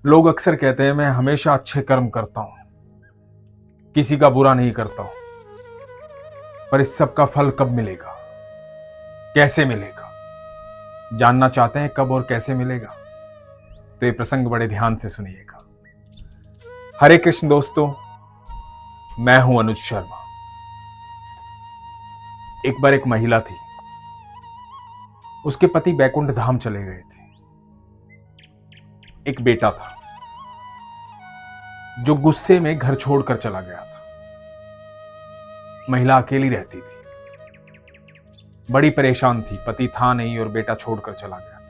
लोग अक्सर कहते हैं मैं हमेशा अच्छे कर्म करता हूं, किसी का बुरा नहीं करता हूं। पर इस सब का फल कब मिलेगा, कैसे मिलेगा? जानना चाहते हैं कब और कैसे मिलेगा? तो ये प्रसंग बड़े ध्यान से सुनिएगा। हरे कृष्ण दोस्तों, मैं हूं अनुज शर्मा। एक बार एक महिला थी, उसके पति बैकुंठ धाम चले गए थे। एक बेटा था जो गुस्से में घर छोड़कर चला गया था। महिला अकेली रहती थी, बड़ी परेशान थी। पति था नहीं और बेटा छोड़कर चला गया था।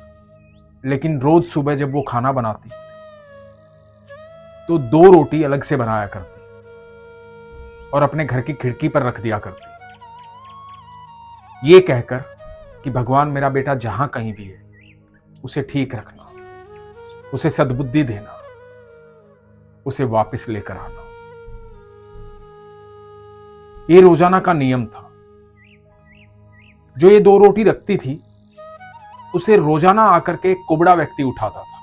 लेकिन रोज सुबह जब वो खाना बनाती तो 2 रोटी अलग से बनाया करती और अपने घर की खिड़की पर रख दिया करती, ये कहकर कि भगवान मेरा बेटा जहां कहीं भी है उसे ठीक रखना, उसे सद्बुद्धि देना, उसे वापस लेकर आना। ये रोजाना का नियम था। जो ये 2 रोटी रखती थी उसे रोजाना आकर के एक कुबड़ा व्यक्ति उठाता था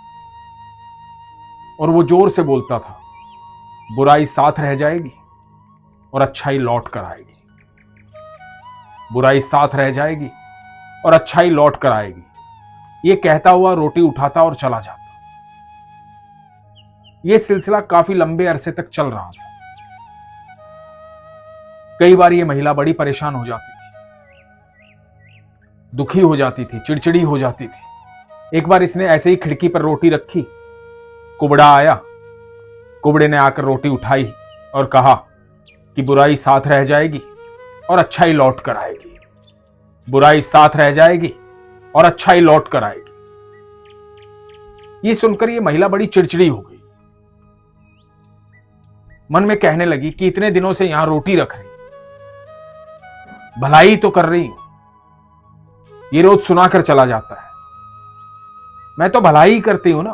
और वो जोर से बोलता था, बुराई साथ रह जाएगी और अच्छाई लौट कर आएगी। बुराई साथ रह जाएगी और अच्छाई लौट कर आएगी। ये कहता हुआ रोटी उठाता और चला जाता। यह सिलसिला काफी लंबे अरसे तक चल रहा था। कई बार यह महिला बड़ी परेशान हो जाती थी, दुखी हो जाती थी, चिड़चिड़ी हो जाती थी। एक बार इसने ऐसे ही खिड़की पर रोटी रखी, कुबड़ा आया। कुबड़े ने आकर रोटी उठाई और कहा कि बुराई साथ रह जाएगी और अच्छाई लौट कर आएगी। बुराई साथ रह जाएगी और अच्छाई लौट कर आएगी। यह सुनकर यह महिला बड़ी चिड़चिड़ी हो गई। मन में कहने लगी कि इतने दिनों से यहां रोटी रख रही, भलाई तो कर रही हूं, ये रोज सुनाकर चला जाता है। मैं तो भलाई करती हूं ना,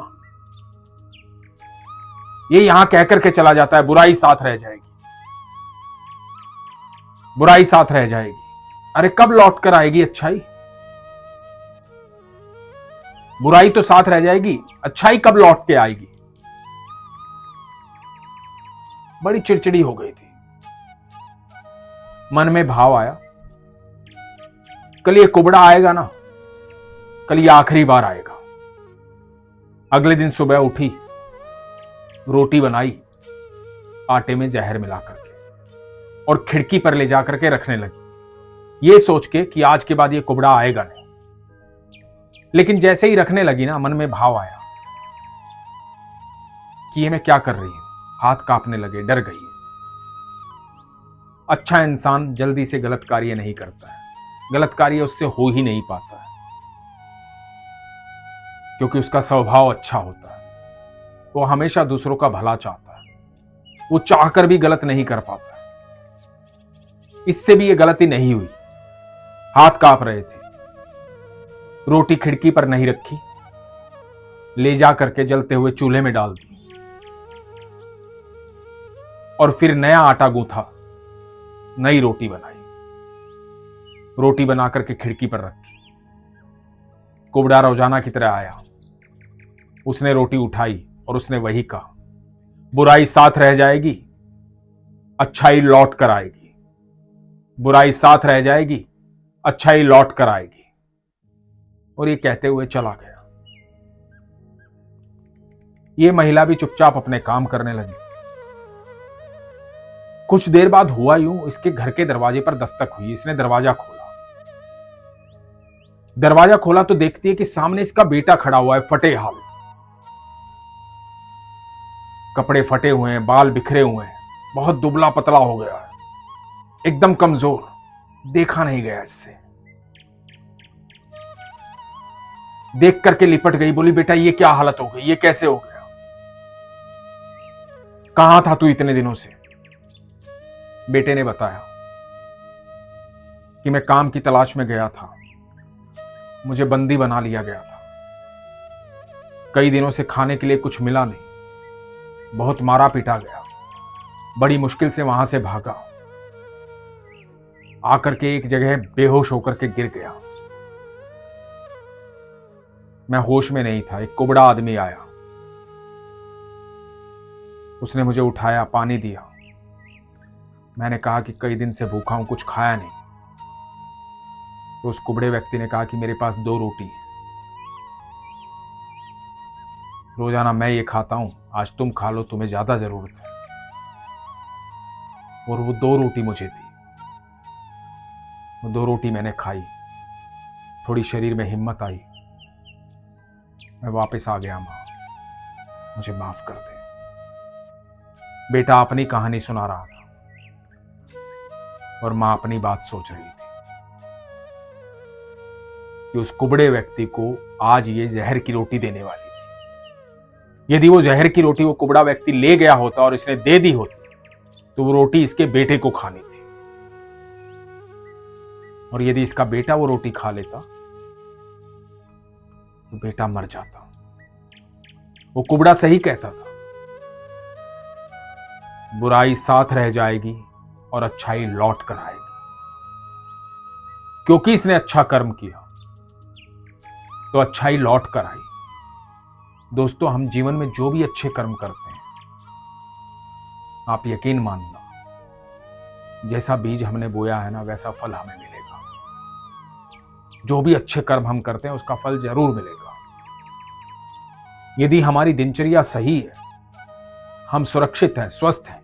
ये यहां कहकर के चला जाता है बुराई साथ रह जाएगी, बुराई साथ रह जाएगी। अरे कब लौट कर आएगी अच्छाई? बुराई तो साथ रह जाएगी, अच्छाई कब लौट के आएगी? बड़ी चिड़चिड़ी हो गई थी। मन में भाव आया, कल ये कुबड़ा आएगा ना, कल ये आखिरी बार आएगा। अगले दिन सुबह उठी, रोटी बनाई आटे में जहर मिला करके और खिड़की पर ले जाकर के रखने लगी, ये सोच के कि आज के बाद ये कुबड़ा आएगा नहीं। लेकिन जैसे ही रखने लगी ना, मन में भाव आया कि ये मैं क्या कर रही हूं। हाथ कांपने लगे, डर गई। अच्छा इंसान जल्दी से गलत कार्य नहीं करता है, गलत कार्य उससे हो ही नहीं पाता है, क्योंकि उसका स्वभाव अच्छा होता है। वो हमेशा दूसरों का भला चाहता है, वो चाहकर भी गलत नहीं कर पाता है। इससे भी ये गलती नहीं हुई। हाथ कांप रहे थे, रोटी खिड़की पर नहीं रखी, ले जा करके जलते हुए चूल्हे में डाल दी और फिर नया आटा गूंथा, नई रोटी बनाई। रोटी बना करके खिड़की पर रखी। कुबड़ा रोजाना की तरह आया, उसने रोटी उठाई और उसने वही कहा, बुराई साथ रह जाएगी, अच्छाई लौट कर आएगी। बुराई साथ रह जाएगी, अच्छाई लौट कर आएगी। और ये कहते हुए चला गया। ये महिला भी चुपचाप अपने काम करने लगी। कुछ देर बाद हुआ यूं, इसके घर के दरवाजे पर दस्तक हुई। इसने दरवाजा खोला। दरवाजा खोला तो देखती है कि सामने इसका बेटा खड़ा हुआ है, फटे हाल, कपड़े फटे हुए हैं, बाल बिखरे हुए हैं, बहुत दुबला पतला हो गया है, एकदम कमजोर, देखा नहीं गया इससे। देख करके लिपट गई, बोली बेटा ये क्या हालत हो गई, ये कैसे हो गया? कहां था तू इतने दिनों से? बेटे ने बताया कि मैं काम की तलाश में गया था, मुझे बंदी बना लिया गया था। कई दिनों से खाने के लिए कुछ मिला नहीं, बहुत मारा पीटा गया, बड़ी मुश्किल से वहां से भागा, आकर के एक जगह बेहोश होकर के गिर गया। मैं होश में नहीं था। एक कुबड़ा आदमी आया, उसने मुझे उठाया, पानी दिया। मैंने कहा कि कई दिन से भूखा हूं, कुछ खाया नहीं। तो उस कुबड़े व्यक्ति ने कहा कि मेरे पास 2 रोटी है, रोजाना मैं ये खाता हूं, आज तुम खा लो, तुम्हें ज्यादा जरूरत है। और वो 2 रोटी मुझे दी। वो 2 रोटी मैंने खाई, थोड़ी शरीर में हिम्मत आई। मैं वापस आ गया। मां, मुझे माफ कर दे। बेटा अपनी कहानी सुना रहा था और मां अपनी बात सोच रही थी कि उस कुबड़े व्यक्ति को आज ये जहर की रोटी देने वाली थी। यदि वो जहर की रोटी वो कुबड़ा व्यक्ति ले गया होता और इसने दे दी होती तो वो रोटी इसके बेटे को खानी थी। और यदि इसका बेटा वो रोटी खा लेता तो बेटा मर जाता। वो कुबड़ा सही कहता था, बुराई साथ रह जाएगी और अच्छाई लौट कर आएगी। क्योंकि इसने अच्छा कर्म किया तो अच्छाई लौट कर आई। दोस्तों, हम जीवन में जो भी अच्छे कर्म करते हैं, आप यकीन मानना, जैसा बीज हमने बोया है ना, वैसा फल हमें मिलेगा। जो भी अच्छे कर्म हम करते हैं उसका फल जरूर मिलेगा। यदि हमारी दिनचर्या सही है, हम सुरक्षित हैं, स्वस्थ हैं,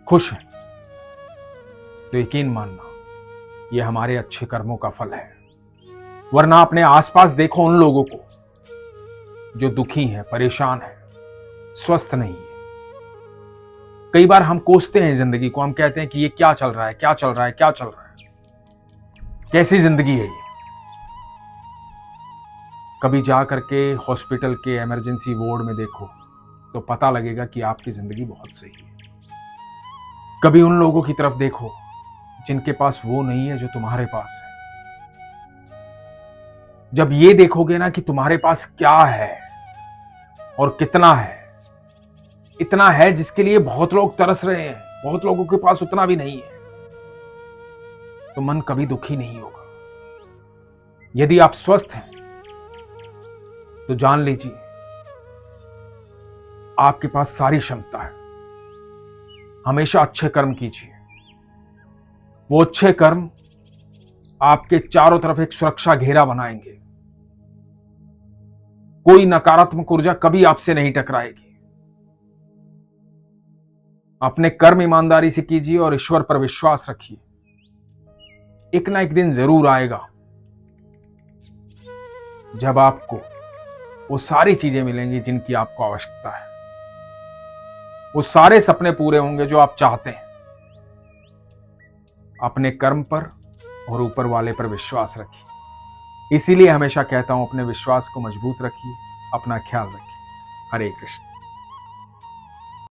खुश हैं, तो यकीन मानना यह हमारे अच्छे कर्मों का फल है। वरना अपने आसपास देखो उन लोगों को जो दुखी हैं, परेशान हैं, स्वस्थ नहीं है। कई बार हम कोसते हैं जिंदगी को, हम कहते हैं कि ये क्या चल रहा है, क्या चल रहा है, क्या चल रहा है, कैसी जिंदगी है ये। कभी जा करके हॉस्पिटल के इमरजेंसी वार्ड में देखो तो पता लगेगा कि आपकी जिंदगी बहुत सही है। कभी उन लोगों की तरफ देखो जिनके पास वो नहीं है जो तुम्हारे पास है। जब ये देखोगे ना कि तुम्हारे पास क्या है और कितना है, इतना है जिसके लिए बहुत लोग तरस रहे हैं, बहुत लोगों के पास उतना भी नहीं है, तो मन कभी दुखी नहीं होगा। यदि आप स्वस्थ हैं तो जान लीजिए आपके पास सारी क्षमता है। हमेशा अच्छे कर्म कीजिए। वो अच्छे कर्म आपके चारों तरफ एक सुरक्षा घेरा बनाएंगे। कोई नकारात्मक ऊर्जा कभी आपसे नहीं टकराएगी। अपने कर्म ईमानदारी से कीजिए और ईश्वर पर विश्वास रखिए। एक ना एक दिन जरूर आएगा जब आपको वो सारी चीजें मिलेंगी जिनकी आपको आवश्यकता है। वो सारे सपने पूरे होंगे जो आप चाहते हैं। अपने कर्म पर और ऊपर वाले पर विश्वास रखिए। इसीलिए हमेशा कहता हूं, अपने विश्वास को मजबूत रखिए, अपना ख्याल रखिए। हरे कृष्ण।